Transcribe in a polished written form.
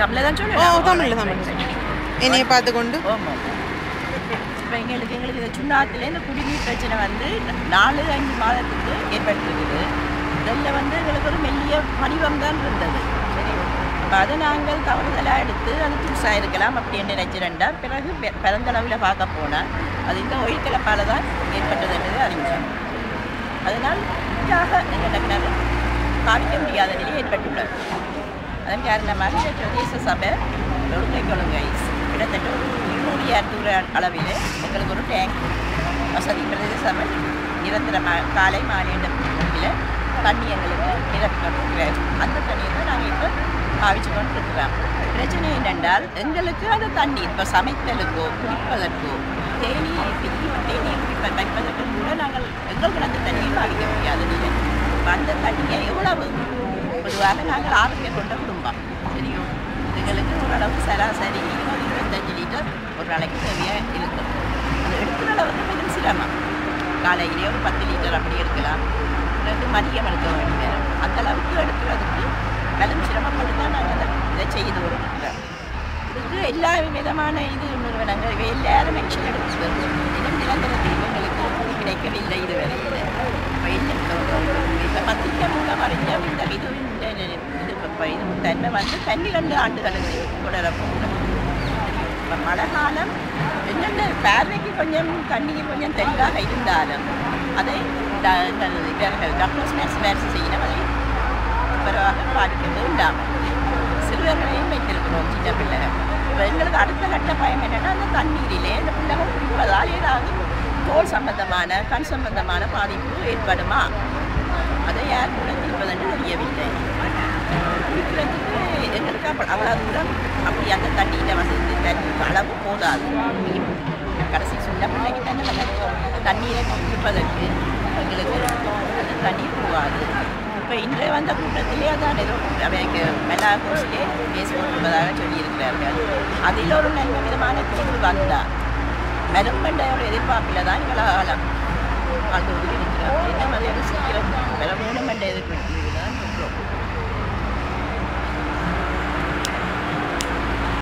தமிழில் தான் சொல்லு. தமிழ் என்னையை பார்த்து கொண்டு. இப்போ எங்களுக்கு இந்த சுண்ணாத்துல இந்த குடிநீர் பிரச்சனை வந்து 4-5 மாதத்துக்கு ஏற்பட்டிருக்குது. இதில் வந்து எங்களுக்கு ஒரு மெல்லிய படிவம் தான் இருந்தது. சரி, இப்போ அதை நாங்கள் தவறுதலாக எடுத்து அது புதுசாக இருக்கலாம் அப்படின்னு நினைச்சிருந்தா பிறகு பிறந்தளவில் பார்க்க போனால் அது இந்த ஒயில் கலப்பால் தான் ஏற்பட்டது என்றது அறிஞ்சோம். அதனால் முற்றாக எங்கள் கிணறு பாவிக்க முடியாத நிலை ஏற்பட்டுள்ளது. அதன் காரணமாக பிரதேச சபை ஒழுங்கை கிட்டத்தட்ட ஒரு 200-200 அளவில் எங்களுக்கு ஒரு டேங்க் வசதி பிரதேச சபை நிரந்தரமாக காலை மாலை இடத்தில் தண்ணி எங்களுக்கு நிரப்பிக்கொண்டிருக்கிறார். அந்த தண்ணியை தான் நாங்கள் இப்போ பாவிச்சு கொண்டு இருக்கிறோம். பிரச்சனை என்னென்றால் எங்களுக்கு அந்த தண்ணி இப்போ சமைத்தலுக்கோ குடிப்பதற்கோ தேநீர் வைப்பதற்கு கூட நாங்கள் எங்களுக்கு அந்த தண்ணியை பாவிக்க முடியாத நிலை. அந்த தண்ணியை எவ்வளவு பொதுவாக நாங்கள் 6 பேர் கொண்ட குடும்பம். தெரியும், எங்களுக்கு ஓரளவு சராசரி 20-25 லிட்டர் ஒரு நாளைக்கு தேவையாக இருக்கும். அது எடுக்கிற அளவுக்கு கொஞ்சம் சிரமம். காலையிலேயே ஒரு 10 லிட்டர் அப்படி எடுக்கலாம். பிறகு மதியம் எடுக்க வேண்டிய அந்த அளவுக்கு எடுக்கிறதுக்கு வெறும் சிரமப்பட்டு தான் நாங்கள் இதை செய்து கொடுக்குறோம். இதுக்கு எல்லா விதமான நிறுவனங்கள் எல்லாரும் மென்ஷன் எடுத்து இன்னும் நிரந்தர தீர்வுகளுக்கு கிடைக்கவில்லை இதுவரையில். இப்போ பத்திரிக்கை மூலம் அறிஞ்சோம் இந்த இது தன்மை வந்து 12 ஆண்டுகளுக்கு தொடரப்போகிறது. இப்போ மழை காலம் என்னென்ன பார்வைக்கு கொஞ்சம் தண்ணிக்கு கொஞ்சம் தெளிவாக இருந்தாலும் அதை இவர்கள் டாக்டர்ஸ் நர்ஸ் செய்யணும். அதை பிறவாக பாதிக்க வேண்டாம். சிறுவர்களையும் வைத்திருக்கிறோம் சின்ன பிள்ளைகள். இப்போ எங்களுக்கு அடுத்த கட்ட பயம் என்னென்னா அந்த தண்ணீரிலே இந்த பிள்ளைகள் குடிப்பதால் ஏதாவது தோல் சம்பந்தமான கண் சம்பந்தமான பாதிப்பு ஏற்படுமா? அதை யார் கூட தீர்ப்பதென்று தெரியவில்லை. குடிக்கிறதுக்கு எங்களுக்கு அவ்வளோ தூரம் அப்படி அந்த தண்ணியில் வசதி தண்ணி அளவு போதாது. கடைசி சின்ன பிள்ளைக்கு தண்ணீரை குடிப்பதற்கு எங்களுக்கு அந்த தண்ணீர் போகாது. இப்போ இன்று வந்த கூட்டத்திலே அதான் ஏதோ மெல்லா கோர்ஸ்லேயே பேசி கொண்டிருப்பதாக சொல்லியிருக்கிறார்கள். அதில் ஒரு நல்ல விதமான தீர்வு வந்தால் மெரும்பண்டையோட எதிர்பார்ப்பில் தான் இவ்வளோ காலம் வாழ்ந்து கொண்டு இருக்கிறோம். என்ன மாதிரி சீக்கிரம் வேணுமென்ற எதிர்ப்பு